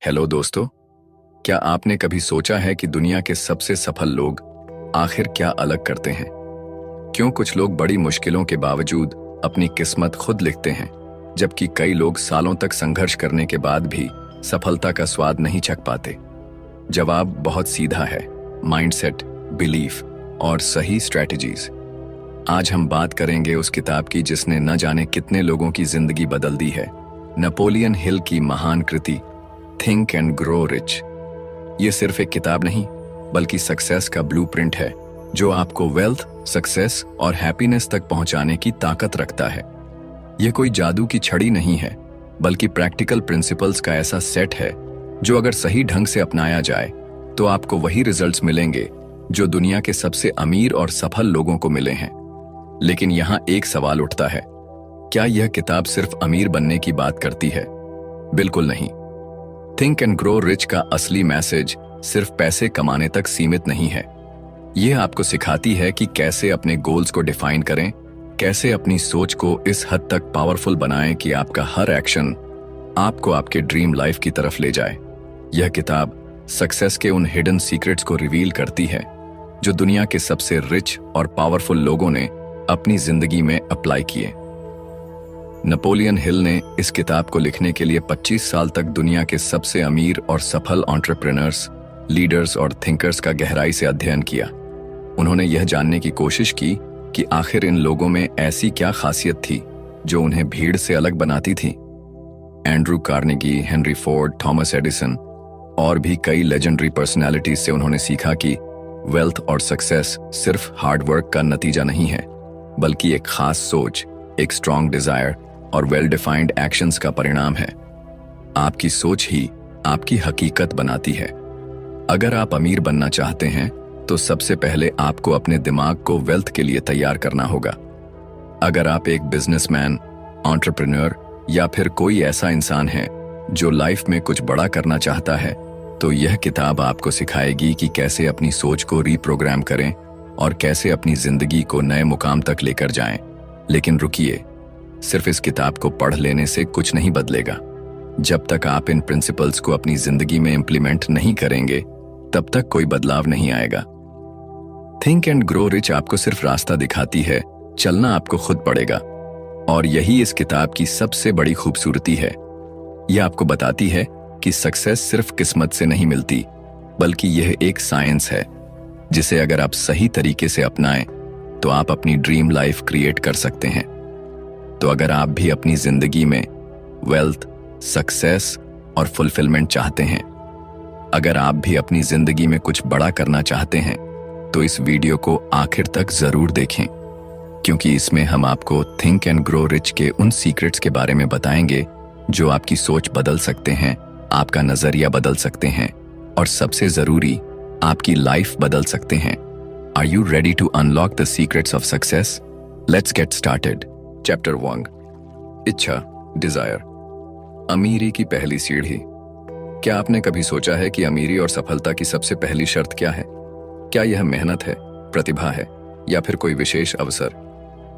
Hello दोस्तों, क्या आपने कभी सोचा है कि दुनिया के सबसे सफल लोग आखिर क्या अलग करते हैं? क्यों कुछ लोग बड़ी मुश्किलों के बावजूद अपनी किस्मत खुद लिखते हैं, जबकि कई लोग सालों तक संघर्ष करने के बाद भी सफलता का स्वाद नहीं चख पाते? जवाब बहुत सीधा है: माइंडसेट, बिलीफ और सही स्ट्रैटेजीज। आज हम बात करेंगे उस किताब की जिसने न जाने कितने लोगों की जिंदगी बदल दी है, नेपोलियन हिल की महान कृति थिंक एंड ग्रो रिच। ये सिर्फ एक किताब नहीं, बल्कि सक्सेस का ब्लूप्रिंट है जो आपको वेल्थ, सक्सेस और हैप्पीनेस तक पहुंचाने की ताकत रखता है। यह कोई जादू की छड़ी नहीं है, बल्कि प्रैक्टिकल प्रिंसिपल्स का ऐसा सेट है जो अगर सही ढंग से अपनाया जाए तो आपको वही रिजल्ट्स मिलेंगे जो दुनिया के सबसे अमीर और सफल लोगों को मिले हैं। लेकिन यहां एक सवाल उठता है: क्या यह किताब सिर्फ अमीर बनने की बात करती है? बिल्कुल नहीं। थिंक एंड ग्रो रिच का असली मैसेज सिर्फ पैसे कमाने तक सीमित नहीं है। यह आपको सिखाती है कि कैसे अपने गोल्स को डिफाइन करें, कैसे अपनी सोच को इस हद तक पावरफुल बनाएं कि आपका हर एक्शन आपको आपके ड्रीम लाइफ की तरफ ले जाए। यह किताब सक्सेस के उन हिडन सीक्रेट्स को रिवील करती है जो दुनिया के सबसे रिच और पावरफुल लोगों ने अपनी जिंदगी में अप्लाई किए। नेपोलियन हिल ने इस किताब को लिखने के लिए 25 साल तक दुनिया के सबसे अमीर और सफल एंटरप्रेन्योर्स, लीडर्स और थिंकर्स का गहराई से अध्ययन किया। उन्होंने यह जानने की कोशिश की कि आखिर इन लोगों में ऐसी क्या खासियत थी जो उन्हें भीड़ से अलग बनाती थी। Andrew Carnegie, Henry Ford, Thomas Edison और भी कई लेजेंडरी पर्सनैलिटीज से उन्होंने सीखा कि वेल्थ और सक्सेस सिर्फ हार्डवर्क का नतीजा नहीं है, बल्कि एक खास सोच, एक स्ट्रॉन्ग डिजायर और वेल डिफाइंड एक्शंस का परिणाम है। आपकी सोच ही आपकी हकीकत बनाती है। अगर आप अमीर बनना चाहते हैं तो सबसे पहले आपको अपने दिमाग को वेल्थ के लिए तैयार करना होगा। अगर आप एक बिजनेसमैन, एंटरप्रेन्योर या फिर कोई ऐसा इंसान है जो लाइफ में कुछ बड़ा करना चाहता है, तो यह किताब आपको सिखाएगी कि कैसे अपनी सोच को रीप्रोग्राम करें और कैसे अपनी जिंदगी को नए मुकाम तक लेकर जाएं। लेकिन रुकिए, सिर्फ इस किताब को पढ़ लेने से कुछ नहीं बदलेगा। जब तक आप इन प्रिंसिपल्स को अपनी जिंदगी में इंप्लीमेंट नहीं करेंगे, तब तक कोई बदलाव नहीं आएगा। थिंक एंड ग्रो रिच आपको सिर्फ रास्ता दिखाती है, चलना आपको खुद पड़ेगा। और यही इस किताब की सबसे बड़ी खूबसूरती है। यह आपको बताती है कि सक्सेस सिर्फ किस्मत से नहीं मिलती, बल्कि यह एक साइंस है जिसे अगर आप सही तरीके से अपनाएं तो आप अपनी ड्रीम लाइफ क्रिएट कर सकते हैं। तो अगर आप भी अपनी जिंदगी में वेल्थ, सक्सेस और फुलफिलमेंट चाहते हैं, अगर आप भी अपनी जिंदगी में कुछ बड़ा करना चाहते हैं, तो इस वीडियो को आखिर तक जरूर देखें, क्योंकि इसमें हम आपको थिंक एंड ग्रो रिच के उन सीक्रेट्स के बारे में बताएंगे जो आपकी सोच बदल सकते हैं, आपका नजरिया बदल सकते हैं और सबसे जरूरी, आपकी लाइफ बदल सकते हैं। Are you ready to unlock the secrets of success? Let's get started. Chapter 1. इच्छा, डिजायर। अमीरी की पहली सीढ़ी। क्या आपने कभी सोचा है कि अमीरी और सफलता की सबसे पहली शर्त क्या है? क्या यह मेहनत है, प्रतिभा है या फिर कोई विशेष अवसर?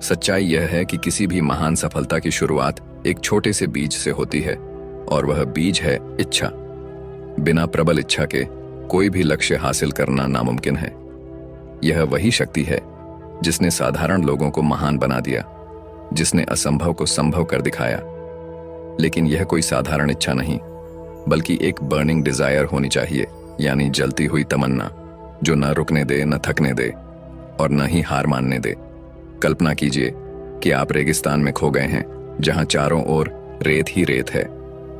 सच्चाई यह है कि किसी भी महान सफलता की शुरुआत एक छोटे से बीज से होती है, और वह बीज है इच्छा। बिना प्रबल इच्छा के कोई भी लक्ष्य हासिल करना नामुमकिन है। यह वही शक्ति है जिसने साधारण लोगों को महान बना दिया, जिसने असंभव को संभव कर दिखाया। लेकिन यह कोई साधारण इच्छा नहीं, बल्कि एक बर्निंग डिजायर होनी चाहिए, यानी जलती हुई तमन्ना जो न रुकने दे, न थकने दे और न ही हार मानने दे। कल्पना कीजिए कि आप रेगिस्तान में खो गए हैं, जहां चारों ओर रेत ही रेत है।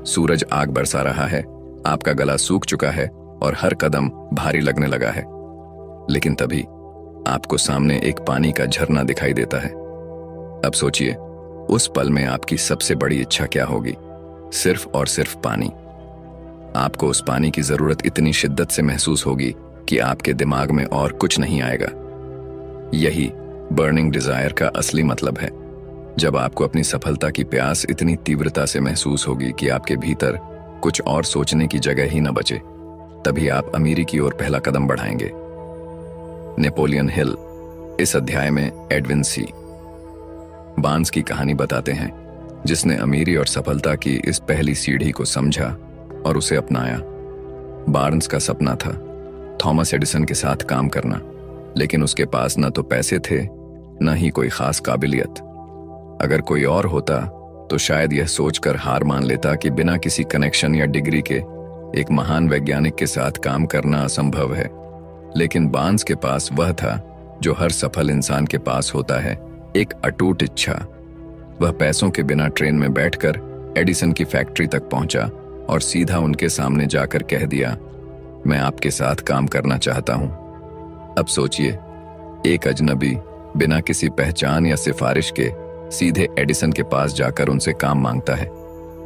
सूरज आग बरसा रहा है, आपका गला सूख चुका है और हर कदम भारी लगने लगा है। लेकिन तभी आपको सामने एक पानी का झरना दिखाई देता है। अब सोचिए, उस पल में आपकी सबसे बड़ी इच्छा क्या होगी? सिर्फ और सिर्फ पानी। आपको उस पानी की जरूरत इतनी शिद्दत से महसूस होगी कि आपके दिमाग में और कुछ नहीं आएगा। यही बर्निंग डिजायर का असली मतलब है। जब आपको अपनी सफलता की प्यास इतनी तीव्रता से महसूस होगी कि आपके भीतर कुछ और सोचने की जगह ही न बचे, तभी आप अमीरी की ओर पहला कदम बढ़ाएंगे। नेपोलियन हिल इस अध्याय में एडविन सी बार्न्स की कहानी बताते हैं, जिसने अमीरी और सफलता की इस पहली सीढ़ी को समझा और उसे अपनाया। बार्न्स का सपना था थॉमस एडिसन के साथ काम करना, लेकिन उसके पास न तो पैसे थे न ही कोई खास काबिलियत। अगर कोई और होता तो शायद यह सोचकर हार मान लेता कि बिना किसी कनेक्शन या डिग्री के एक महान वैज्ञानिक के साथ काम करना असंभव है। लेकिन बार्न्स के पास वह था जो हर सफल इंसान के पास होता है, एक अटूट इच्छा। वह पैसों के बिना ट्रेन में बैठकर एडिसन की फैक्ट्री तक पहुंचा और सीधा उनके सामने जाकर कह दिया, मैं आपके साथ काम करना चाहता हूं। अब सोचिए, एक अजनबी बिना किसी पहचान या सिफारिश के सीधे एडिसन के पास जाकर उनसे काम मांगता है।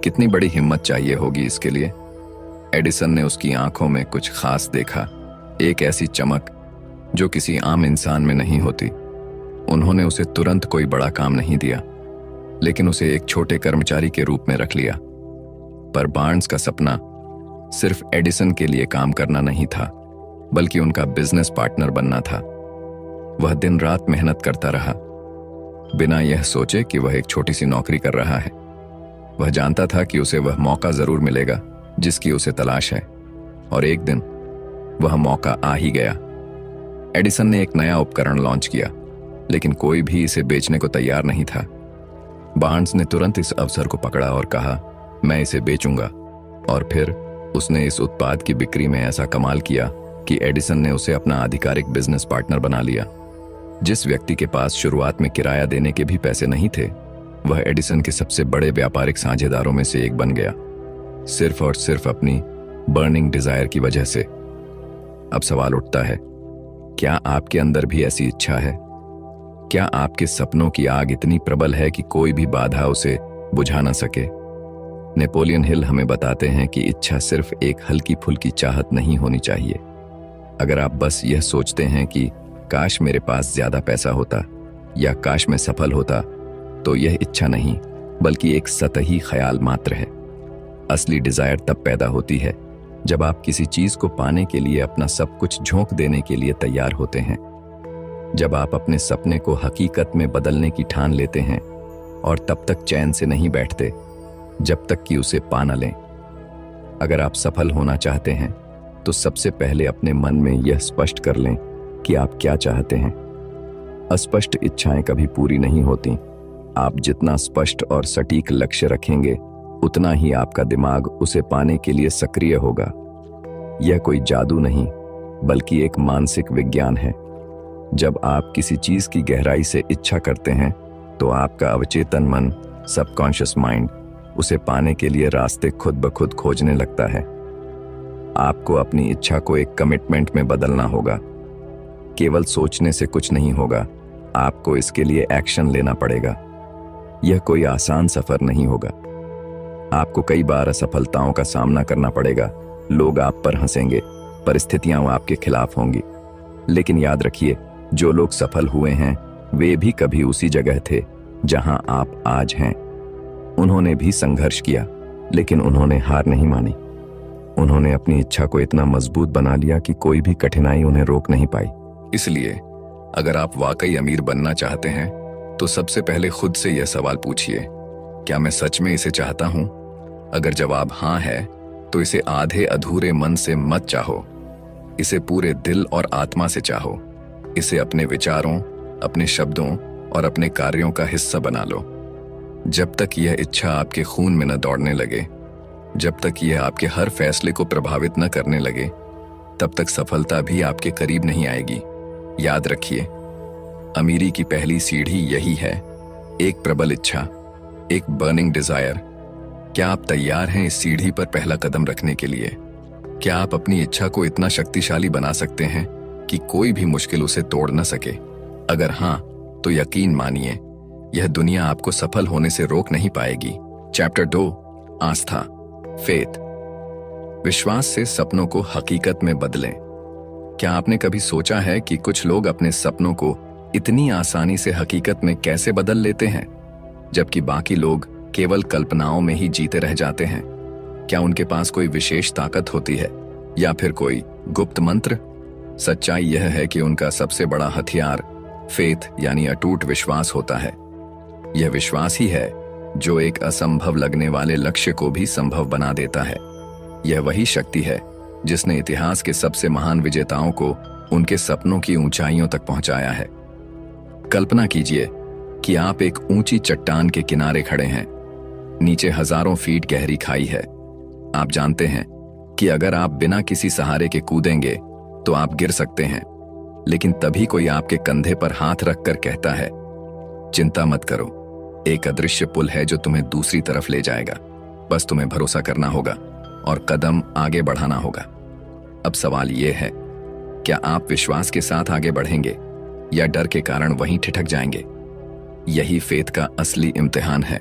कितनी बड़ी हिम्मत चाहिए होगी इसके लिए। एडिसन ने उसकी आंखों में कुछ खास देखा, एक ऐसी चमक जो किसी आम इंसान में नहीं होती। उन्होंने उसे तुरंत कोई बड़ा काम नहीं दिया, लेकिन उसे एक छोटे कर्मचारी के रूप में रख लिया। पर बार्न्स का सपना सिर्फ एडिसन के लिए काम करना नहीं था, बल्कि उनका बिजनेस पार्टनर बनना था। वह दिन रात मेहनत करता रहा, बिना यह सोचे कि वह एक छोटी सी नौकरी कर रहा है। वह जानता था कि उसे वह मौका जरूर मिलेगा जिसकी उसे तलाश है, और एक दिन वह मौका आ ही गया। एडिसन ने एक नया उपकरण लॉन्च किया, लेकिन कोई भी इसे बेचने को तैयार नहीं था। बार्न्स ने तुरंत इस अवसर को पकड़ा और कहा, मैं इसे बेचूंगा। और फिर उसने इस उत्पाद की बिक्री में ऐसा कमाल किया कि एडिसन ने उसे अपना आधिकारिक बिजनेस पार्टनर बना लिया। जिस व्यक्ति के पास शुरुआत में किराया देने के भी पैसे नहीं थे, वह एडिसन के सबसे बड़े व्यापारिक साझेदारों में से एक बन गया, सिर्फ और सिर्फ अपनी बर्निंग डिजायर की वजह से। अब सवाल उठता है, क्या आपके अंदर भी ऐसी इच्छा है? क्या आपके सपनों की आग इतनी प्रबल है कि कोई भी बाधा उसे बुझा ना सके? नेपोलियन हिल हमें बताते हैं कि इच्छा सिर्फ एक हल्की फुल्की चाहत नहीं होनी चाहिए। अगर आप बस यह सोचते हैं कि काश मेरे पास ज्यादा पैसा होता या काश मैं सफल होता, तो यह इच्छा नहीं, बल्कि एक सतही ख्याल मात्र है। असली डिजायर तब पैदा होती है जब आप किसी चीज को पाने के लिए अपना सब कुछ झोंक देने के लिए तैयार होते हैं, जब आप अपने सपने को हकीकत में बदलने की ठान लेते हैं और तब तक चैन से नहीं बैठते जब तक कि उसे पा न लें। अगर आप सफल होना चाहते हैं तो सबसे पहले अपने मन में यह स्पष्ट कर लें कि आप क्या चाहते हैं। अस्पष्ट इच्छाएं कभी पूरी नहीं होती। आप जितना स्पष्ट और सटीक लक्ष्य रखेंगे, उतना ही आपका दिमाग उसे पाने के लिए सक्रिय होगा। यह कोई जादू नहीं, बल्कि एक मानसिक विज्ञान है। जब आप किसी चीज की गहराई से इच्छा करते हैं, तो आपका अवचेतन मन, सबकॉन्शियस माइंड, उसे पाने के लिए रास्ते खुद ब खुद खोजने लगता है। आपको अपनी इच्छा को एक कमिटमेंट में बदलना होगा। केवल सोचने से कुछ नहीं होगा, आपको इसके लिए एक्शन लेना पड़ेगा। यह कोई आसान सफर नहीं होगा। आपको कई बार असफलताओं का सामना करना पड़ेगा। लोग आप पर हंसेंगे, परिस्थितियां आपके खिलाफ होंगी। लेकिन याद रखिए, जो लोग सफल हुए हैं वे भी कभी उसी जगह थे जहां आप आज हैं। उन्होंने भी संघर्ष किया, लेकिन उन्होंने हार नहीं मानी। उन्होंने अपनी इच्छा को इतना मजबूत बना लिया कि कोई भी कठिनाई उन्हें रोक नहीं पाई। इसलिए अगर आप वाकई अमीर बनना चाहते हैं तो सबसे पहले खुद से यह सवाल पूछिए, क्या मैं सच में इसे चाहता हूं? अगर जवाब हाँ है, तो इसे आधे अधूरे मन से मत चाहो, इसे पूरे दिल और आत्मा से चाहो। इसे अपने विचारों, अपने शब्दों और अपने कार्यों का हिस्सा बना लो। जब तक यह इच्छा आपके खून में न दौड़ने लगे, जब तक यह आपके हर फैसले को प्रभावित न करने लगे, तब तक सफलता भी आपके करीब नहीं आएगी। याद रखिए, अमीरी की पहली सीढ़ी यही है, एक प्रबल इच्छा, एक बर्निंग डिजायर। क्या आप तैयार हैं इस सीढ़ी पर पहला कदम रखने के लिए? क्या आप अपनी इच्छा को इतना शक्तिशाली बना सकते हैं कि कोई भी मुश्किल उसे तोड़ न सके? अगर हाँ, तो यकीन मानिए, यह दुनिया आपको सफल होने से रोक नहीं पाएगी। चैप्टर 2, आस्था, फेथ। विश्वास से सपनों को हकीकत में बदलें। क्या आपने कभी सोचा है कि कुछ लोग अपने सपनों को इतनी आसानी से हकीकत में कैसे बदल लेते हैं, जबकि बाकी लोग केवल कल्पनाओं में ही जीते रह जाते हैं? क्या उनके पास कोई विशेष ताकत होती है या फिर कोई गुप्त मंत्र? सच्चाई यह है कि उनका सबसे बड़ा हथियार फेथ यानी अटूट विश्वास होता है। यह विश्वास ही है जो एक असंभव लगने वाले लक्ष्य को भी संभव बना देता है। यह वही शक्ति है जिसने इतिहास के सबसे महान विजेताओं को उनके सपनों की ऊंचाइयों तक पहुंचाया है। कल्पना कीजिए कि आप एक ऊंची चट्टान के किनारे खड़े हैं। नीचे हजारों फीट गहरी खाई है। आप जानते हैं कि अगर आप बिना किसी सहारे के कूदेंगे तो आप गिर सकते हैं, लेकिन तभी कोई आपके कंधे पर हाथ रखकर कहता है, चिंता मत करो, एक अदृश्य पुल है जो तुम्हें दूसरी तरफ ले जाएगा। बस तुम्हें भरोसा करना होगा और कदम आगे बढ़ाना होगा। अब सवाल यह है, क्या आप विश्वास के साथ आगे बढ़ेंगे या डर के कारण वहीं ठिठक जाएंगे? यही फेथ का असली इम्तिहान है।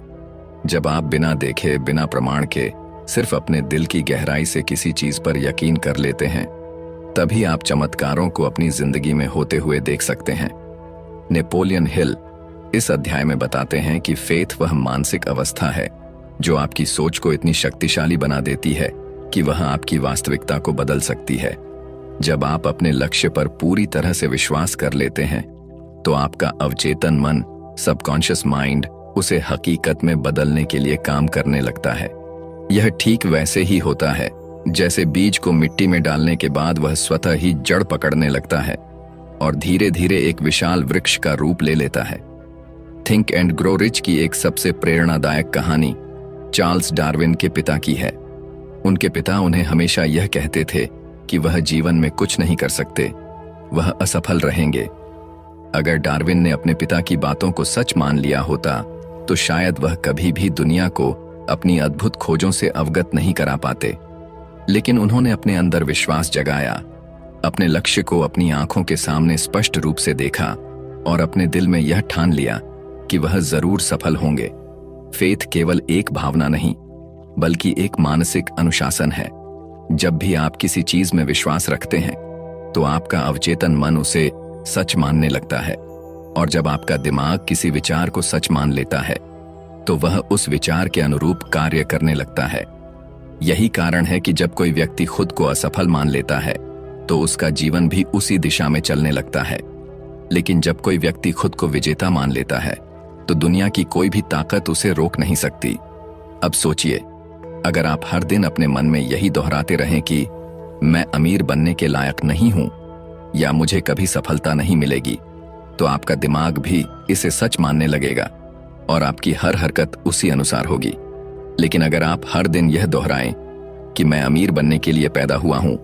जब आप बिना देखे, बिना प्रमाण के, सिर्फ अपने दिल की गहराई से किसी चीज पर यकीन कर लेते हैं, तभी आप चमत्कारों को अपनी जिंदगी में होते हुए देख सकते हैं। नेपोलियन हिल इस अध्याय में बताते हैं कि फेथ वह मानसिक अवस्था है जो आपकी सोच को इतनी शक्तिशाली बना देती है कि वह आपकी वास्तविकता को बदल सकती है। जब आप अपने लक्ष्य पर पूरी तरह से विश्वास कर लेते हैं तो आपका अवचेतन मन, सबकॉन्शियस माइंड, उसे हकीकत में बदलने के लिए काम करने लगता है। यह ठीक वैसे ही होता है जैसे बीज को मिट्टी में डालने के बाद वह स्वतः ही जड़ पकड़ने लगता है और धीरे धीरे एक विशाल वृक्ष का रूप ले लेता है। थिंक एंड ग्रो रिच की एक सबसे प्रेरणादायक कहानी चार्ल्स डार्विन के पिता की है। उनके पिता उन्हें हमेशा यह कहते थे कि वह जीवन में कुछ नहीं कर सकते, वह असफल रहेंगे। अगर डार्विन ने अपने पिता की बातों को सच मान लिया होता तो शायद वह कभी भी दुनिया को अपनी अद्भुत खोजों से अवगत नहीं करा पाते। लेकिन उन्होंने अपने अंदर विश्वास जगाया, अपने लक्ष्य को अपनी आंखों के सामने स्पष्ट रूप से देखा और अपने दिल में यह ठान लिया कि वह जरूर सफल होंगे। फेथ केवल एक भावना नहीं, बल्कि एक मानसिक अनुशासन है। जब भी आप किसी चीज में विश्वास रखते हैं तो आपका अवचेतन मन उसे सच मानने लगता है, और जब आपका दिमाग किसी विचार को सच मान लेता है तो वह उस विचार के अनुरूप कार्य करने लगता है। यही कारण है कि जब कोई व्यक्ति खुद को असफल मान लेता है तो उसका जीवन भी उसी दिशा में चलने लगता है। लेकिन जब कोई व्यक्ति खुद को विजेता मान लेता है तो दुनिया की कोई भी ताकत उसे रोक नहीं सकती। अब सोचिए, अगर आप हर दिन अपने मन में यही दोहराते रहें कि मैं अमीर बनने के लायक नहीं हूं या मुझे कभी सफलता नहीं मिलेगी, तो आपका दिमाग भी इसे सच मानने लगेगा और आपकी हर हरकत उसी अनुसार होगी। लेकिन अगर आप हर दिन यह दोहराएं कि मैं अमीर बनने के लिए पैदा हुआ हूं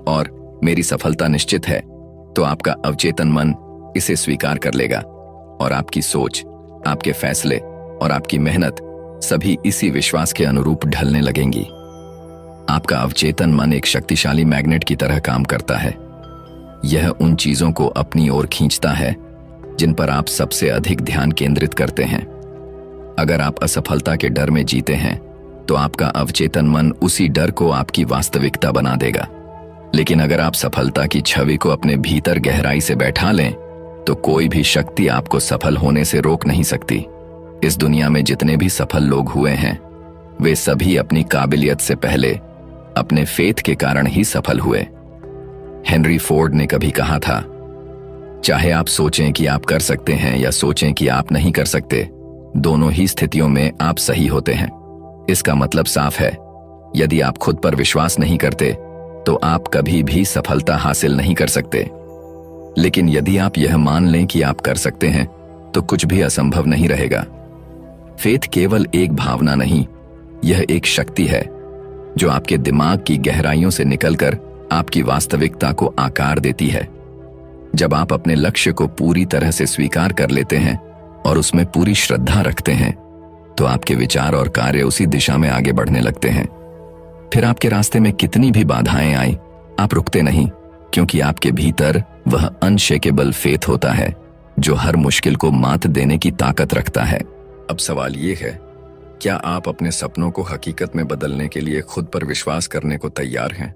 और मेरी सफलता निश्चित है, तो आपका अवचेतन मन इसे स्वीकार कर लेगा और आपकी सोच, आपके फैसले और आपकी मेहनत सभी इसी विश्वास के अनुरूप ढलने लगेंगी। आपका अवचेतन मन एक शक्तिशाली मैग्नेट की तरह काम करता है। यह उन चीजों को अपनी ओर खींचता है जिन पर आप सबसे अधिक ध्यान केंद्रित करते हैं। अगर आप असफलता के डर में जीते हैं तो आपका अवचेतन मन उसी डर को आपकी वास्तविकता बना देगा। लेकिन अगर आप सफलता की छवि को अपने भीतर गहराई से बैठा लें तो कोई भी शक्ति आपको सफल होने से रोक नहीं सकती। इस दुनिया में जितने भी सफल लोग हुए हैं वे सभी अपनी काबिलियत से पहले अपने फेथ के कारण ही सफल हुए। हेनरी फोर्ड ने कभी कहा था, चाहे आप सोचें कि आप कर सकते हैं या सोचें कि आप नहीं कर सकते, दोनों ही स्थितियों में आप सही होते हैं। इसका मतलब साफ है, यदि आप खुद पर विश्वास नहीं करते तो आप कभी भी सफलता हासिल नहीं कर सकते। लेकिन यदि आप यह मान लें कि आप कर सकते हैं तो कुछ भी असंभव नहीं रहेगा। फेथ केवल एक भावना नहीं, यह एक शक्ति है जो आपके दिमाग की गहराइयों से निकलकर आपकी वास्तविकता को आकार देती है। जब आप अपने लक्ष्य को पूरी तरह से स्वीकार कर लेते हैं और उसमें पूरी श्रद्धा रखते हैं तो आपके विचार और कार्य उसी दिशा में आगे बढ़ने लगते हैं। फिर आपके रास्ते में कितनी भी बाधाएं आई, आप रुकते नहीं, क्योंकि आपके भीतर वह अनशेकेबल फेथ होता है जो हर मुश्किल को मात देने की ताकत रखता है। अब सवाल ये है, क्या आप अपने सपनों को हकीकत में बदलने के लिए खुद पर विश्वास करने को तैयार हैं?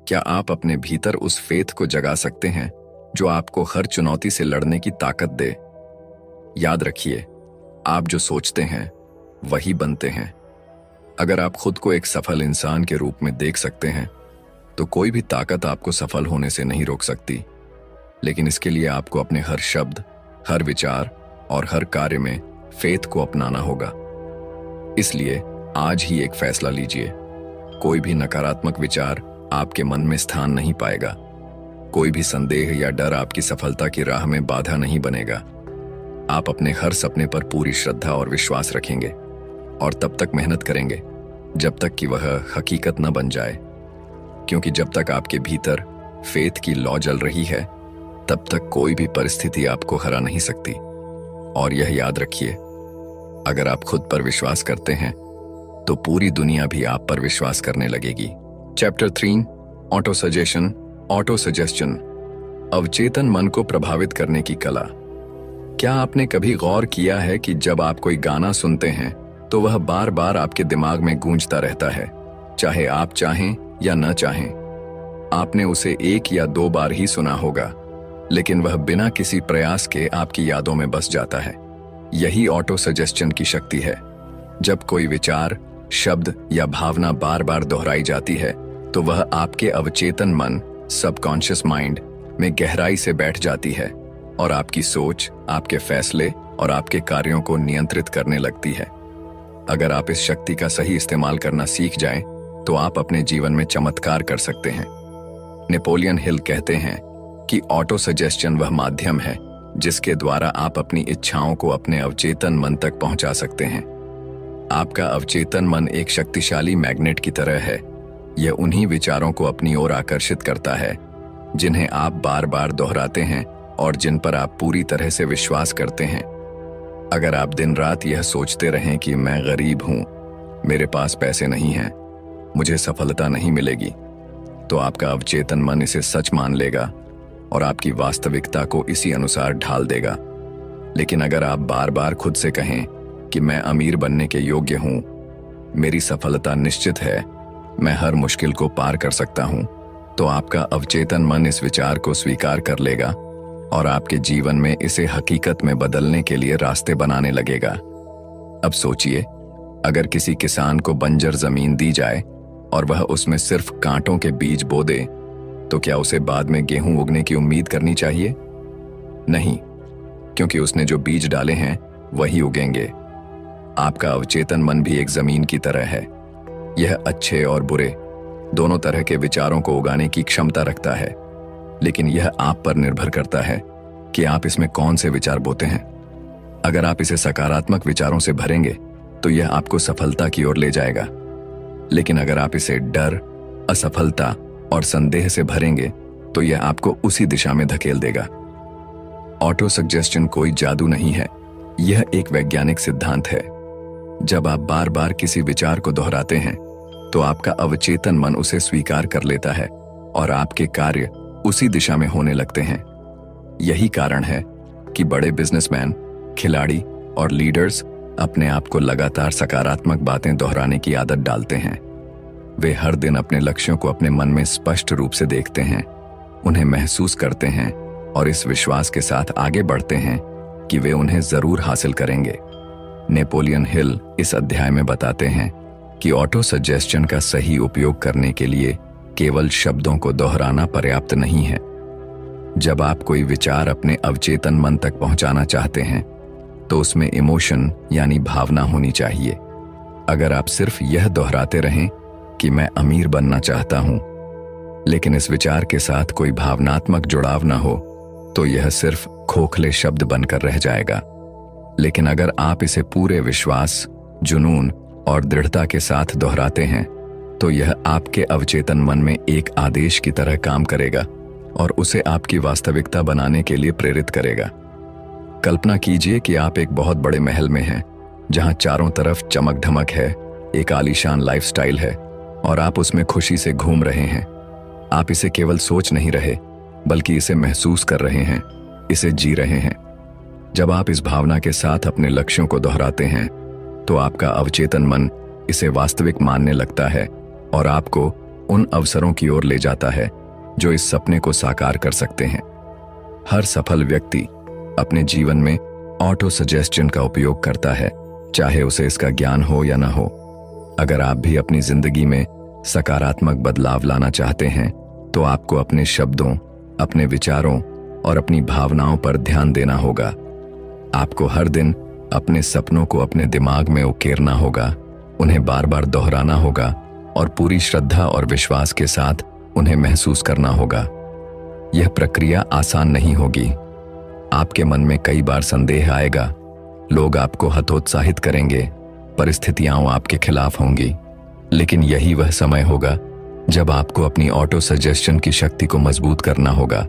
क्या आप अपने भीतर उस फेथ को जगा सकते हैं जो आपको हर चुनौती से लड़ने की ताकत दे? याद रखिए, आप जो सोचते हैं वही बनते हैं। अगर आप खुद को एक सफल इंसान के रूप में देख सकते हैं तो कोई भी ताकत आपको सफल होने से नहीं रोक सकती। लेकिन इसके लिए आपको अपने हर शब्द, हर विचार और हर कार्य में फेथ को अपनाना होगा। इसलिए आज ही एक फैसला लीजिए, कोई भी नकारात्मक विचार आपके मन में स्थान नहीं पाएगा। कोई भी संदेह या डर आपकी सफलता की राह में बाधा नहीं बनेगा। आप अपने हर सपने पर पूरी श्रद्धा और विश्वास रखेंगे और तब तक मेहनत करेंगे जब तक कि वह हकीकत न बन जाए, क्योंकि जब तक आपके भीतर फेथ की लौ जल रही है तब तक कोई भी परिस्थिति आपको हरा नहीं सकती। और यह याद रखिए, अगर आप खुद पर विश्वास करते हैं तो पूरी दुनिया भी आप पर विश्वास करने लगेगी। Chapter 3, auto suggestion, auto suggestion, अवचेतन मन को प्रभावित करने की कला। क्या आपने कभी गौर किया है कि जब आप कोई गाना सुनते हैं तो वह बार बार आपके दिमाग में गूंजता रहता है, चाहे आप चाहें या न चाहें। आपने उसे 1 या 2 बार ही सुना होगा, लेकिन वह बिना किसी प्रयास के आपकी यादों में बस जाता है। यही ऑटो सजेशन की शक्ति है। जब कोई विचार, शब्द या भावना बार बार दोहराई जाती है तो वह आपके अवचेतन मन, सबकॉन्शियस माइंड में गहराई से बैठ जाती है और आपकी सोच, आपके फैसले और आपके कार्यों को नियंत्रित करने लगती है। अगर आप इस शक्ति का सही इस्तेमाल करना सीख जाएं, तो आप अपने जीवन में चमत्कार कर सकते हैं। नेपोलियन हिल कहते हैं कि ऑटो सजेशन वह माध्यम है जिसके द्वारा आप अपनी इच्छाओं को अपने अवचेतन मन तक पहुंचा सकते हैं। आपका अवचेतन मन एक शक्तिशाली मैग्नेट की तरह है। यह उन्हीं विचारों को अपनी ओर आकर्षित करता है जिन्हें आप बार बार दोहराते हैं और जिन पर आप पूरी तरह से विश्वास करते हैं। अगर आप दिन रात यह सोचते रहें कि मैं गरीब हूं, मेरे पास पैसे नहीं हैं, मुझे सफलता नहीं मिलेगी, तो आपका अवचेतन मन इसे सच मान लेगा और आपकी वास्तविकता को इसी अनुसार ढाल देगा। लेकिन अगर आप बार बार खुद से कहें कि मैं अमीर बनने के योग्य हूं, मेरी सफलता निश्चित है, मैं हर मुश्किल को पार कर सकता हूं, तो आपका अवचेतन मन इस विचार को स्वीकार कर लेगा और आपके जीवन में इसे हकीकत में बदलने के लिए रास्ते बनाने लगेगा। अब सोचिए, अगर किसी किसान को बंजर जमीन दी जाए और वह उसमें सिर्फ कांटों के बीज बो दे, तो क्या उसे बाद में गेहूं उगने की उम्मीद करनी चाहिए? नहीं, क्योंकि उसने जो बीज डाले हैं वही उगेंगे। आपका अवचेतन मन भी एक जमीन की तरह है। यह अच्छे और बुरे दोनों तरह के विचारों को उगाने की क्षमता रखता है, लेकिन यह आप पर निर्भर करता है कि आप इसमें कौन से विचार बोते हैं। अगर आप इसे सकारात्मक विचारों से भरेंगे तो यह आपको सफलता की ओर ले जाएगा, लेकिन अगर आप इसे डर, असफलता और संदेह से भरेंगे तो यह आपको उसी दिशा में धकेल देगा। ऑटो सजेशन कोई जादू नहीं है, यह एक वैज्ञानिक सिद्धांत है। जब आप बार बार किसी विचार को दोहराते हैं तो आपका अवचेतन मन उसे स्वीकार कर लेता है और आपके कार्य उसी दिशा में होने लगते हैं। यही कारण है कि बड़े बिजनेसमैन, खिलाड़ी और लीडर्स अपने आप को लगातार सकारात्मक बातें दोहराने की आदत डालते हैं। वे हर दिन अपने लक्ष्यों को अपने मन में स्पष्ट रूप से देखते हैं, उन्हें महसूस करते हैं और इस विश्वास के साथ आगे बढ़ते हैं कि वे उन्हें जरूर हासिल करेंगे। नेपोलियन हिल इस अध्याय में बताते हैं कि ऑटो सजेशन का सही उपयोग करने के लिए केवल शब्दों को दोहराना पर्याप्त नहीं है। जब आप कोई विचार अपने अवचेतन मन तक पहुंचाना चाहते हैं तो उसमें इमोशन यानी भावना होनी चाहिए। अगर आप सिर्फ यह दोहराते रहें कि मैं अमीर बनना चाहता हूं, लेकिन इस विचार के साथ कोई भावनात्मक जुड़ाव न हो, तो यह सिर्फ खोखले शब्द बनकर रह जाएगा। लेकिन अगर आप इसे पूरे विश्वास, जुनून और दृढ़ता के साथ दोहराते हैं तो यह आपके अवचेतन मन में एक आदेश की तरह काम करेगा और उसे आपकी वास्तविकता बनाने के लिए प्रेरित करेगा। कल्पना कीजिए कि आप एक बहुत बड़े महल में हैं, जहां चारों तरफ चमक धमक है, एक आलीशान लाइफस्टाइल है और आप उसमें खुशी से घूम रहे हैं। आप इसे केवल सोच नहीं रहे, बल्कि इसे महसूस कर रहे हैं, इसे जी रहे हैं। जब आप इस भावना के साथ अपने लक्ष्यों को दोहराते हैं तो आपका अवचेतन मन इसे वास्तविक मानने लगता है और आपको उन अवसरों की ओर ले जाता है जो इस सपने को साकार कर सकते हैं। हर सफल व्यक्ति अपने जीवन में ऑटो सजेशन का उपयोग करता है, चाहे उसे इसका ज्ञान हो या ना हो। अगर आप भी अपनी जिंदगी में सकारात्मक बदलाव लाना चाहते हैं तो आपको अपने शब्दों, अपने विचारों और अपनी भावनाओं पर ध्यान देना होगा। आपको हर दिन अपने सपनों को अपने दिमाग में उकेरना होगा, उन्हें बार बार दोहराना होगा और पूरी श्रद्धा और विश्वास के साथ उन्हें महसूस करना होगा। यह प्रक्रिया आसान नहीं होगी। आपके मन में कई बार संदेह आएगा, लोग आपको हतोत्साहित करेंगे, परिस्थितियां आपके खिलाफ होंगी। लेकिन यही वह समय होगा जब आपको अपनी ऑटो सजेशन की शक्ति को मजबूत करना होगा।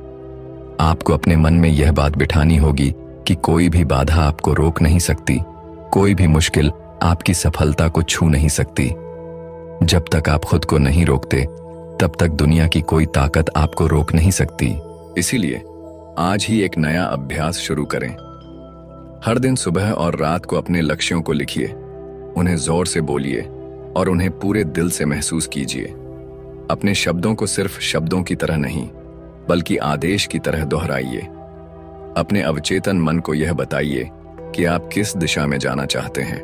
आपको अपने मन में यह बात बिठानी होगी कि कोई भी बाधा आपको रोक नहीं सकती, कोई भी मुश्किल आपकी सफलता को छू नहीं सकती। जब तक आप खुद को नहीं रोकते, तब तक दुनिया की कोई ताकत आपको रोक नहीं सकती। इसीलिए आज ही एक नया अभ्यास शुरू करें। हर दिन सुबह और रात को अपने लक्ष्यों को लिखिए, उन्हें जोर से बोलिए और उन्हें पूरे दिल से महसूस कीजिए। अपने शब्दों को सिर्फ शब्दों की तरह नहीं, बल्कि आदेश की तरह दोहराइए। अपने अवचेतन मन को यह बताइए कि आप किस दिशा में जाना चाहते हैं।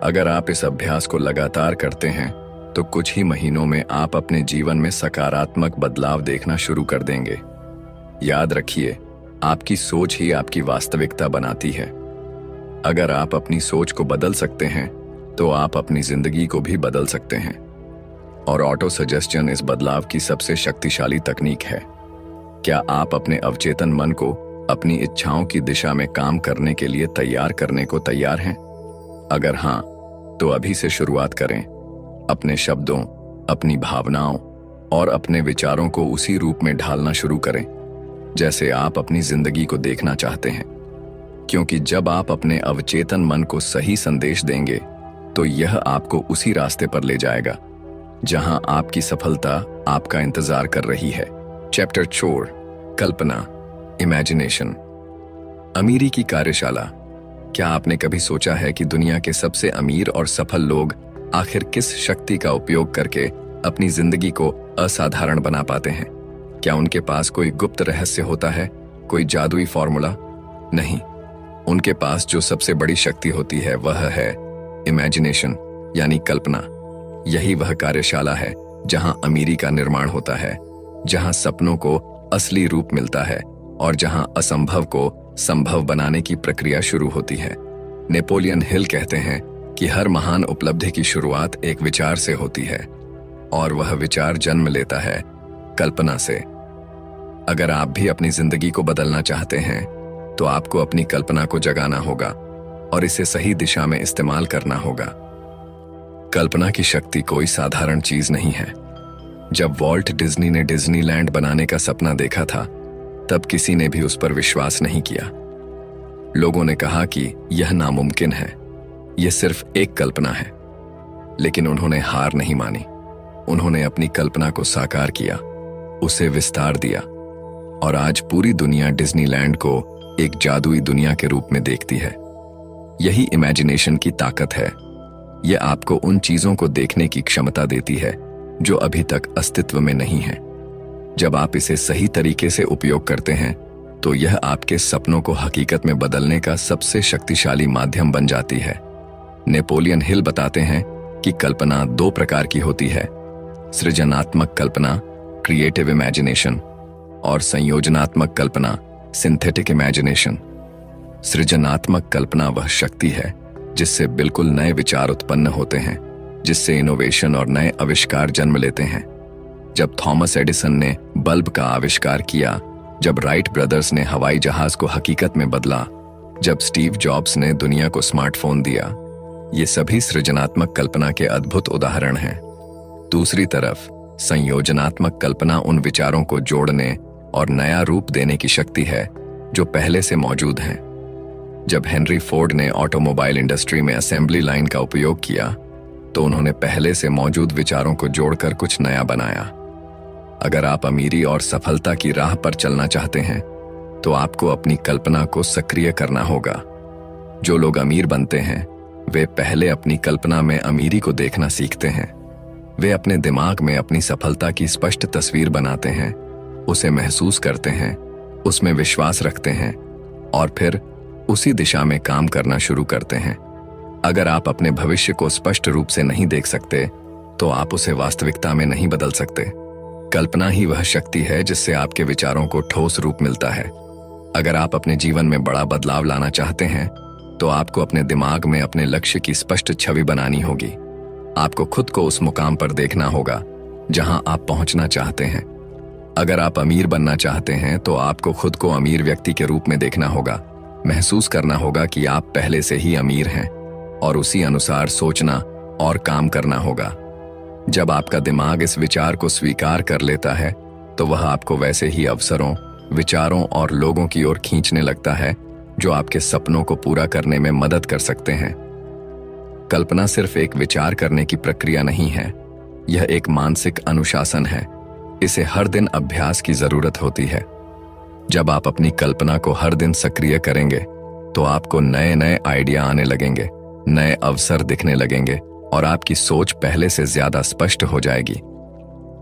अगर आप इस अभ्यास को लगातार करते हैं तो कुछ ही महीनों में आप अपने जीवन में सकारात्मक बदलाव देखना शुरू कर देंगे। याद रखिए, आपकी सोच ही आपकी वास्तविकता बनाती है। अगर आप अपनी सोच को बदल सकते हैं तो आप अपनी जिंदगी को भी बदल सकते हैं। और ऑटो सजेशन इस बदलाव की सबसे शक्तिशाली तकनीक है। क्या आप अपने अवचेतन मन को अपनी इच्छाओं की दिशा में काम करने के लिए तैयार करने को तैयार हैं? अगर हां, तो अभी से शुरुआत करें। अपने शब्दों, अपनी भावनाओं और अपने विचारों को उसी रूप में ढालना शुरू करें जैसे आप अपनी जिंदगी को देखना चाहते हैं। क्योंकि जब आप अपने अवचेतन मन को सही संदेश देंगे तो यह आपको उसी रास्ते पर ले जाएगा जहां आपकी सफलता आपका इंतजार कर रही है। चैप्टर 4, कल्पना, इमेजिनेशन। अमीरी की कार्यशाला। क्या आपने कभी सोचा है कि दुनिया के सबसे अमीर और सफल लोग आखिर किस शक्ति का उपयोग करके अपनी जिंदगी को असाधारण बना पाते हैं? क्या उनके पास कोई गुप्त रहस्य होता है, कोई जादुई फॉर्मूला? नहीं, उनके पास जो सबसे बड़ी शक्ति होती है वह है इमेजिनेशन, यानी कल्पना। यही वह कार्यशाला है जहां अमीरी का निर्माण होता है, जहां सपनों को असली रूप मिलता है और जहां असंभव को संभव बनाने की प्रक्रिया शुरू होती है। नेपोलियन हिल कहते हैं कि हर महान उपलब्धि की शुरुआत एक विचार से होती है और वह विचार जन्म लेता है कल्पना से। अगर आप भी अपनी जिंदगी को बदलना चाहते हैं तो आपको अपनी कल्पना को जगाना होगा और इसे सही दिशा में इस्तेमाल करना होगा। कल्पना की शक्ति कोई साधारण चीज नहीं है। जब वॉल्ट डिज्नी ने डिज्नीलैंड बनाने का सपना देखा था, तब किसी ने भी उस पर विश्वास नहीं किया। लोगों ने कहा कि यह नामुमकिन है, यह सिर्फ एक कल्पना है। लेकिन उन्होंने हार नहीं मानी। उन्होंने अपनी कल्पना को साकार किया, उसे विस्तार दिया और आज पूरी दुनिया डिज्नीलैंड को एक जादुई दुनिया के रूप में देखती है। यही इमेजिनेशन की ताकत है। यह आपको उन चीजों को देखने की क्षमता देती है जो अभी तक अस्तित्व में नहीं है। जब आप इसे सही तरीके से उपयोग करते हैं तो यह आपके सपनों को हकीकत में बदलने का सबसे शक्तिशाली माध्यम बन जाती है। नेपोलियन हिल बताते हैं कि कल्पना 2 प्रकार की होती है: सृजनात्मक कल्पना, क्रिएटिव इमेजिनेशन, और संयोजनात्मक कल्पना, सिंथेटिक इमेजिनेशन। सृजनात्मक कल्पना वह शक्ति है जिससे बिल्कुल नए विचार उत्पन्न होते हैं, जिससे इनोवेशन और नए आविष्कार जन्म लेते हैं। जब थॉमस एडिसन ने बल्ब का आविष्कार किया, जब राइट ब्रदर्स ने हवाई जहाज को हकीकत में बदला, जब स्टीव जॉब्स ने दुनिया को स्मार्टफोन दिया, ये सभी सृजनात्मक कल्पना के अद्भुत उदाहरण हैं। दूसरी तरफ संयोजनात्मक कल्पना उन विचारों को जोड़ने और नया रूप देने की शक्ति है जो पहले से मौजूद हैं। जब हेनरी फोर्ड ने ऑटोमोबाइल इंडस्ट्री में असेंबली लाइन का उपयोग किया तो उन्होंने पहले से मौजूद विचारों को जोड़कर कुछ नया बनाया। अगर आप अमीरी और सफलता की राह पर चलना चाहते हैं तो आपको अपनी कल्पना को सक्रिय करना होगा। जो लोग अमीर बनते हैं वे पहले अपनी कल्पना में अमीरी को देखना सीखते हैं। वे अपने दिमाग में अपनी सफलता की स्पष्ट तस्वीर बनाते हैं, उसे महसूस करते हैं, उसमें विश्वास रखते हैं और फिर उसी दिशा में काम करना शुरू करते हैं। अगर आप अपने भविष्य को स्पष्ट रूप से नहीं देख सकते तो आप उसे वास्तविकता में नहीं बदल सकते। कल्पना ही वह शक्ति है जिससे आपके विचारों को ठोस रूप मिलता है। अगर आप अपने जीवन में बड़ा बदलाव लाना चाहते हैं तो आपको अपने दिमाग में अपने लक्ष्य की स्पष्ट छवि बनानी होगी। आपको खुद को उस मुकाम पर देखना होगा जहां आप पहुंचना चाहते हैं। अगर आप अमीर बनना चाहते हैं तो आपको खुद को अमीर व्यक्ति के रूप में देखना होगा। महसूस करना होगा कि आप पहले से ही अमीर हैं और उसी अनुसार सोचना और काम करना होगा। जब आपका दिमाग इस विचार को स्वीकार कर लेता है तो वह आपको वैसे ही अवसरों, विचारों और लोगों की ओर खींचने लगता है जो आपके सपनों को पूरा करने में मदद कर सकते हैं। कल्पना सिर्फ एक विचार करने की प्रक्रिया नहीं है, यह एक मानसिक अनुशासन है। इसे हर दिन अभ्यास की जरूरत होती है। जब आप अपनी कल्पना को हर दिन सक्रिय करेंगे तो आपको नए नए आइडिया आने लगेंगे, नए अवसर दिखने लगेंगे और आपकी सोच पहले से ज्यादा स्पष्ट हो जाएगी।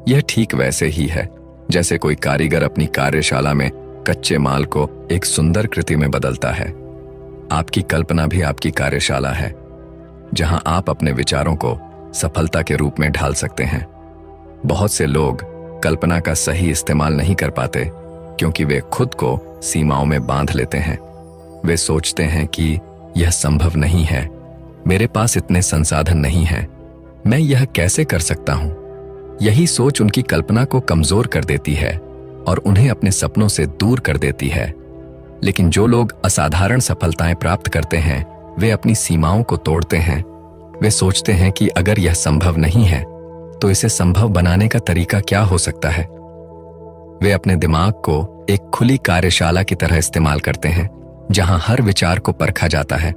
यह ठीक वैसे ही है जैसे कोई कारीगर अपनी कार्यशाला में कच्चे माल को एक सुंदर कृति में बदलता है। आपकी कल्पना भी आपकी कार्यशाला है जहां आप अपने विचारों को सफलता के रूप में ढाल सकते हैं। बहुत से लोग कल्पना का सही इस्तेमाल नहीं कर पाते क्योंकि वे खुद को सीमाओं में बांध लेते हैं। वे सोचते हैं कि यह संभव नहीं है, मेरे पास इतने संसाधन नहीं हैं, मैं यह कैसे कर सकता हूं। यही सोच उनकी कल्पना को कमजोर कर देती है और उन्हें अपने सपनों से दूर कर देती है। लेकिन जो लोग असाधारण सफलताएं प्राप्त करते हैं वे अपनी सीमाओं को तोड़ते हैं। वे सोचते हैं कि अगर यह संभव नहीं है तो इसे संभव बनाने का तरीका क्या हो सकता है। वे अपने दिमाग को एक खुली कार्यशाला की तरह इस्तेमाल करते हैं जहां हर विचार को परखा जाता है,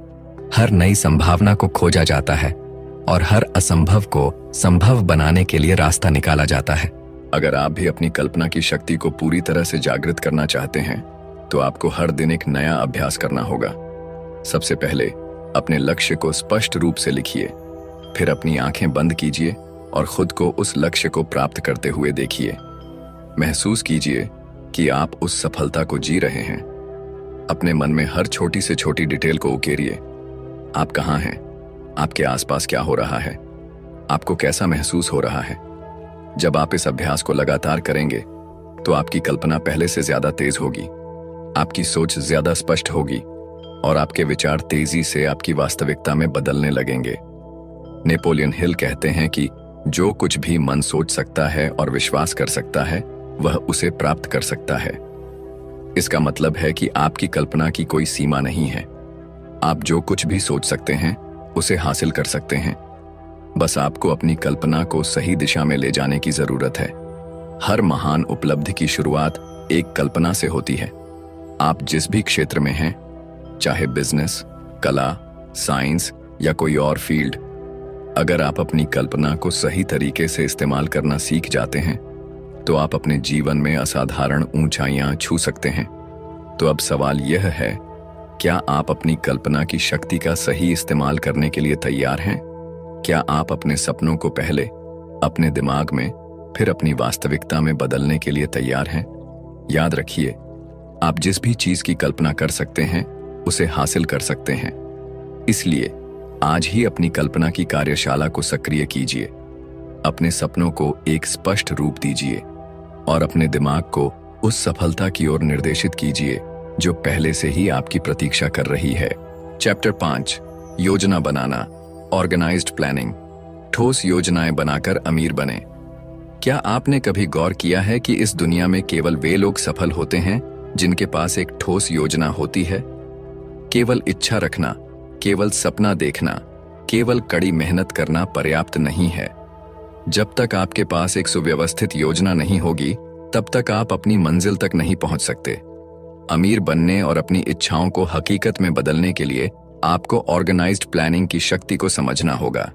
हर नई संभावना को खोजा जाता है और हर असंभव को संभव बनाने के लिए रास्ता निकाला जाता है। अगर आप भी अपनी कल्पना की शक्ति को पूरी तरह से जागृत करना चाहते हैं तो आपको हर दिन एक नया अभ्यास करना होगा। सबसे पहले अपने लक्ष्य को स्पष्ट रूप से लिखिए, फिर अपनी आंखें बंद कीजिए और खुद को उस लक्ष्य को प्राप्त करते हुए देखिए। महसूस कीजिए कि आप उस सफलता को जी रहे हैं। अपने मन में हर छोटी से छोटी डिटेल को उकेरिए। आप कहाँ हैं? आपके आसपास क्या हो रहा है? आपको कैसा महसूस हो रहा है? जब आप इस अभ्यास को लगातार करेंगे तो आपकी कल्पना पहले से ज्यादा तेज होगी, आपकी सोच ज्यादा स्पष्ट होगी और आपके विचार तेजी से आपकी वास्तविकता में बदलने लगेंगे। नेपोलियन हिल कहते हैं कि जो कुछ भी मन सोच सकता है और विश्वास कर सकता है वह उसे प्राप्त कर सकता है। इसका मतलब है कि आपकी कल्पना की कोई सीमा नहीं है। आप जो कुछ भी सोच सकते हैं उसे हासिल कर सकते हैं। बस आपको अपनी कल्पना को सही दिशा में ले जाने की जरूरत है। हर महान उपलब्धि की शुरुआत एक कल्पना से होती है। आप जिस भी क्षेत्र में हैं, चाहे बिजनेस, कला, साइंस या कोई और फील्ड, अगर आप अपनी कल्पना को सही तरीके से इस्तेमाल करना सीख जाते हैं तो आप अपने जीवन में असाधारण ऊंचाइयां छू सकते हैं। तो अब सवाल यह है, क्या आप अपनी कल्पना की शक्ति का सही इस्तेमाल करने के लिए तैयार हैं? क्या आप अपने सपनों को पहले अपने दिमाग में फिर अपनी वास्तविकता में बदलने के लिए तैयार हैं? याद रखिए, आप जिस भी चीज की कल्पना कर सकते हैं उसे हासिल कर सकते हैं। इसलिए आज ही अपनी कल्पना की कार्यशाला को सक्रिय कीजिए, अपने सपनों को एक स्पष्ट रूप दीजिए और अपने दिमाग को उस सफलता की ओर निर्देशित कीजिए जो पहले से ही आपकी प्रतीक्षा कर रही है। चैप्टर 5, योजना बनाना, ऑर्गेनाइज्ड प्लानिंग। ठोस योजनाएं बनाकर अमीर बने। क्या आपने कभी गौर किया है कि इस दुनिया में केवल वे लोग सफल होते हैं जिनके पास एक ठोस योजना होती है? केवल इच्छा रखना, केवल सपना देखना, केवल कड़ी मेहनत करना पर्याप्त नहीं है। जब तक आपके पास एक सुव्यवस्थित योजना नहीं होगी तब तक आप अपनी मंजिल तक नहीं पहुंच सकते। अमीर बनने और अपनी इच्छाओं को हकीकत में बदलने के लिए आपको ऑर्गेनाइज्ड प्लानिंग की शक्ति को समझना होगा।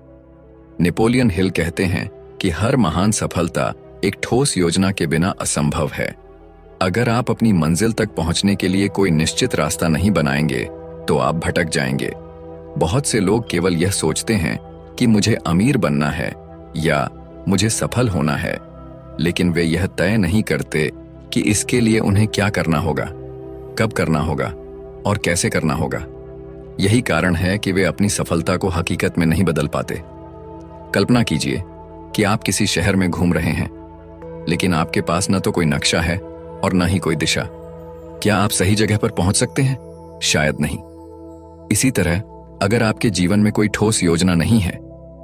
नेपोलियन हिल कहते हैं कि हर महान सफलता एक ठोस योजना के बिना असंभव है। अगर आप अपनी मंजिल तक पहुंचने के लिए कोई निश्चित रास्ता नहीं बनाएंगे तो आप भटक जाएंगे। बहुत से लोग केवल यह सोचते हैं कि मुझे अमीर बनना है या मुझे सफल होना है, लेकिन वे यह तय नहीं करते कि इसके लिए उन्हें क्या करना होगा, कब करना होगा और कैसे करना होगा। यही कारण है कि वे अपनी सफलता को हकीकत में नहीं बदल पाते। कल्पना कीजिए कि आप किसी शहर में घूम रहे हैं, लेकिन आपके पास न तो कोई नक्शा है और न ही कोई दिशा। क्या आप सही जगह पर पहुंच सकते हैं? शायद नहीं। इसी तरह अगर आपके जीवन में कोई ठोस योजना नहीं है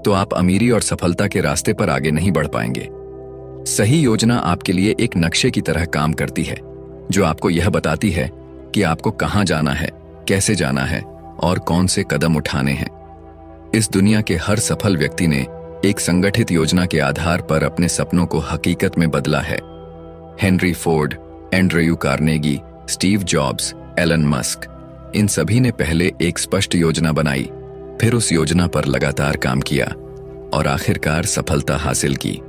तो आप अमीरी और सफलता के रास्ते पर आगे नहीं बढ़ पाएंगे। सही योजना आपके लिए एक नक्शे की तरह काम करती है, जो आपको यह बताती है कि आपको कहां जाना है, कैसे जाना है और कौन से कदम उठाने हैं। इस दुनिया के हर सफल व्यक्ति ने एक संगठित योजना के आधार पर अपने सपनों को हकीकत में बदला है। Henry Ford, Andrew Carnegie, Steve Jobs, Elon Musk, इन सभी ने पहले एक स्पष्ट योजना बनाई, फिर उस योजना पर लगातार काम किया और आखिरकार सफलता हासिल की।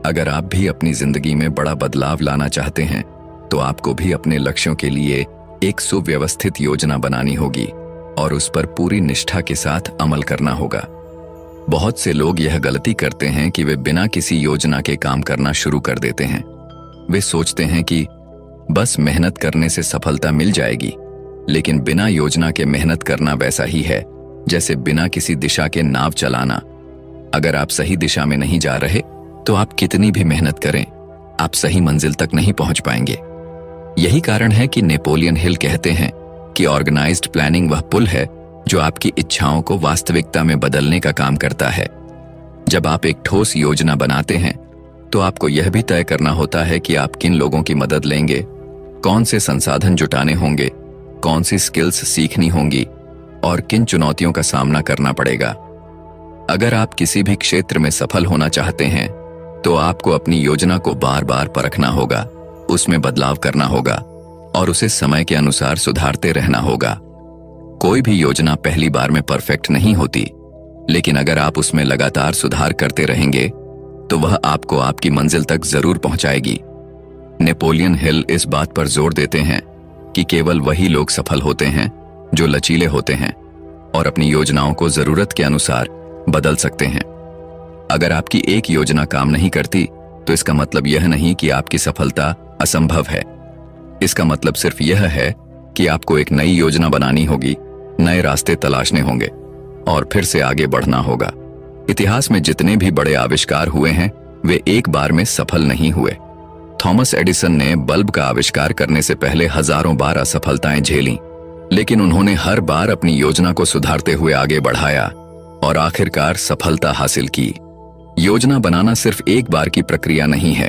अगर आप भी अपनी जिंदगी में बड़ा बदलाव लाना चाहते हैं तो आपको भी अपने लक्ष्यों के लिए एक सुव्यवस्थित योजना बनानी होगी और उस पर पूरी निष्ठा के साथ अमल करना होगा। बहुत से लोग यह गलती करते हैं कि वे बिना किसी योजना के काम करना शुरू कर देते हैं। वे सोचते हैं कि बस मेहनत करने से सफलता मिल जाएगी, लेकिन बिना योजना के मेहनत करना वैसा ही है जैसे बिना किसी दिशा के नाव चलाना। अगर आप सही दिशा में नहीं जा रहे तो आप कितनी भी मेहनत करें, आप सही मंजिल तक नहीं पहुंच पाएंगे। यही कारण है कि नेपोलियन हिल कहते हैं कि ऑर्गेनाइज्ड प्लानिंग वह पुल है जो आपकी इच्छाओं को वास्तविकता में बदलने का काम करता है। जब आप एक ठोस योजना बनाते हैं तो आपको यह भी तय करना होता है कि आप किन लोगों की मदद लेंगे, कौन से संसाधन जुटाने होंगे, कौन सी स्किल्स सीखनी होंगी और किन चुनौतियों का सामना करना पड़ेगा। अगर आप किसी भी क्षेत्र में सफल होना चाहते हैं तो आपको अपनी योजना को बार बार परखना होगा, उसमें बदलाव करना होगा और उसे समय के अनुसार सुधारते रहना होगा। कोई भी योजना पहली बार में परफेक्ट नहीं होती, लेकिन अगर आप उसमें लगातार सुधार करते रहेंगे तो वह आपको आपकी मंजिल तक जरूर पहुंचाएगी। नेपोलियन हिल इस बात पर जोर देते हैं कि केवल वही लोग सफल होते हैं जो लचीले होते हैं और अपनी योजनाओं को जरूरत के अनुसार बदल सकते हैं। अगर आपकी एक योजना काम नहीं करती तो इसका मतलब यह नहीं कि आपकी सफलता असंभव है। इसका मतलब सिर्फ यह है कि आपको एक नई योजना बनानी होगी, नए रास्ते तलाशने होंगे और फिर से आगे बढ़ना होगा। इतिहास में जितने भी बड़े आविष्कार हुए हैं वे एक बार में सफल नहीं हुए। थॉमस एडिसन ने बल्ब का आविष्कार करने से पहले हजारों बार असफलताएं झेलीं, लेकिन उन्होंने हर बार अपनी योजना को सुधारते हुए आगे बढ़ाया और आखिरकार सफलता हासिल की। योजना बनाना सिर्फ एक बार की प्रक्रिया नहीं है,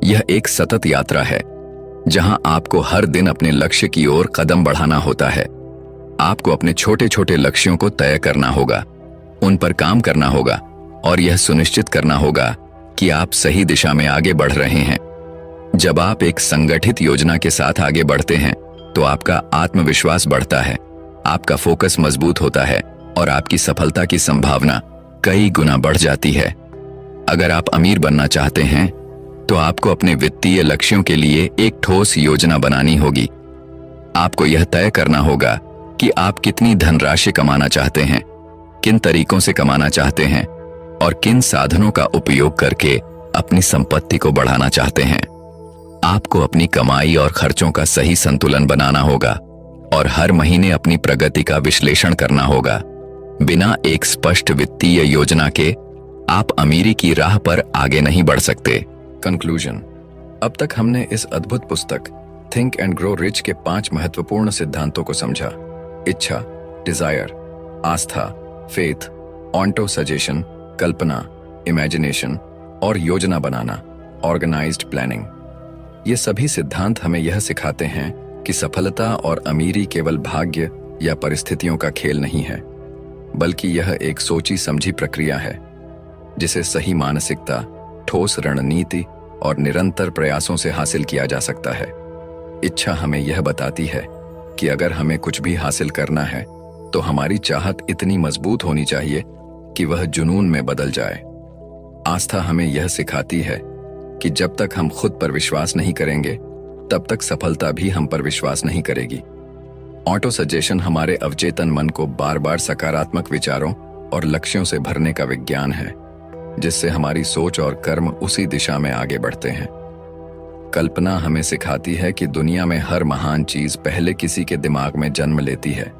यह एक सतत यात्रा है जहां आपको हर दिन अपने लक्ष्य की ओर कदम बढ़ाना होता है। आपको अपने छोटे छोटे लक्ष्यों को तय करना होगा, उन पर काम करना होगा और यह सुनिश्चित करना होगा कि आप सही दिशा में आगे बढ़ रहे हैं। जब आप एक संगठित योजना के साथ आगे बढ़ते हैं तो आपका आत्मविश्वास बढ़ता है, आपका फोकस मजबूत होता है और आपकी सफलता की संभावना कई गुना बढ़ जाती है। अगर आप अमीर बनना चाहते हैं तो आपको अपने वित्तीय लक्ष्यों के लिए एक ठोस योजना बनानी होगी। आपको यह तय करना होगा कि आप कितनी धनराशि कमाना चाहते हैं, किन तरीकों से कमाना चाहते हैं और किन साधनों का उपयोग करके अपनी संपत्ति को बढ़ाना चाहते हैं। आपको अपनी कमाई और खर्चों का सही संतुलन बनाना होगा और हर महीने अपनी प्रगति का विश्लेषण करना होगा। बिना एक स्पष्ट वित्तीय योजना के आप अमीरी की राह पर आगे नहीं बढ़ सकते। कंक्लूजन। अब तक हमने इस अद्भुत पुस्तक थिंक एंड ग्रो रिच के 5 महत्वपूर्ण सिद्धांतों को समझा। इच्छा, डिजायर, आस्था, फेथ, ऑटो सजेशन, कल्पना, इमेजिनेशन और योजना बनाना, ऑर्गेनाइज्ड प्लानिंग। ये सभी सिद्धांत हमें यह सिखाते हैं कि सफलता और अमीरी केवल भाग्य या परिस्थितियों का खेल नहीं है, बल्कि यह एक सोची समझी प्रक्रिया है जिसे सही मानसिकता, ठोस रणनीति और निरंतर प्रयासों से हासिल किया जा सकता है। इच्छा हमें यह बताती है कि अगर हमें कुछ भी हासिल करना है तो हमारी चाहत इतनी मजबूत होनी चाहिए कि वह जुनून में बदल जाए। आस्था हमें यह सिखाती है कि जब तक हम खुद पर विश्वास नहीं करेंगे तब तक सफलता भी हम पर विश्वास नहीं करेगी। ऑटो सजेशन हमारे अवचेतन मन को बार बार सकारात्मक विचारों और लक्ष्यों से भरने का विज्ञान है, जिससे हमारी सोच और कर्म उसी दिशा में आगे बढ़ते हैं। कल्पना हमें सिखाती है कि दुनिया में हर महान चीज पहले किसी के दिमाग में जन्म लेती है।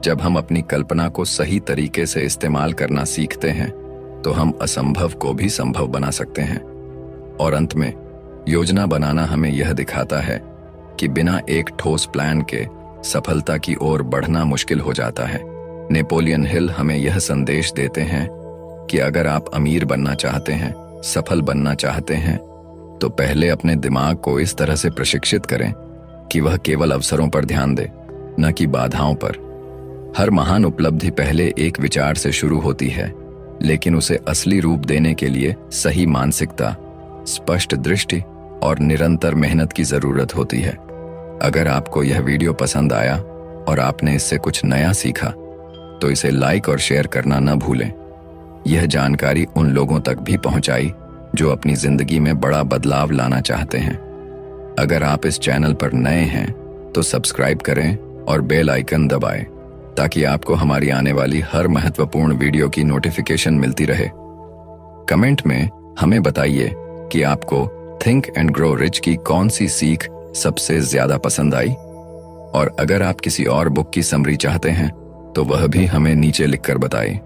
जब हम अपनी कल्पना को सही तरीके से इस्तेमाल करना सीखते हैं तो हम असंभव को भी संभव बना सकते हैं। और अंत में योजना बनाना हमें यह दिखाता है कि बिना एक ठोस प्लान के सफलता की ओर बढ़ना मुश्किल हो जाता है। नेपोलियन हिल हमें यह संदेश देते हैं कि अगर आप अमीर बनना चाहते हैं, सफल बनना चाहते हैं, तो पहले अपने दिमाग को इस तरह से प्रशिक्षित करें कि वह केवल अवसरों पर ध्यान दे, न कि बाधाओं पर। हर महान उपलब्धि पहले एक विचार से शुरू होती है, लेकिन उसे असली रूप देने के लिए सही मानसिकता, स्पष्ट दृष्टि और निरंतर मेहनत की जरूरत होती है। अगर आपको यह वीडियो पसंद आया और आपने इससे कुछ नया सीखा, तो इसे लाइक और शेयर करना न भूलें। यह जानकारी उन लोगों तक भी पहुंचाई जो अपनी जिंदगी में बड़ा बदलाव लाना चाहते हैं। अगर आप इस चैनल पर नए हैं तो सब्सक्राइब करें और बेल आइकन दबाएं, ताकि आपको हमारी आने वाली हर महत्वपूर्ण वीडियो की नोटिफिकेशन मिलती रहे। कमेंट में हमें बताइए कि आपको थिंक एंड ग्रो रिच की कौन सी सीख सबसे ज्यादा पसंद आई, और अगर आप किसी और बुक की समरी चाहते हैं तो वह भी हमें नीचे लिखकर बताएं।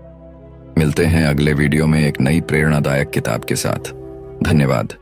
मिलते हैं अगले वीडियो में एक नई प्रेरणादायक किताब के साथ। धन्यवाद।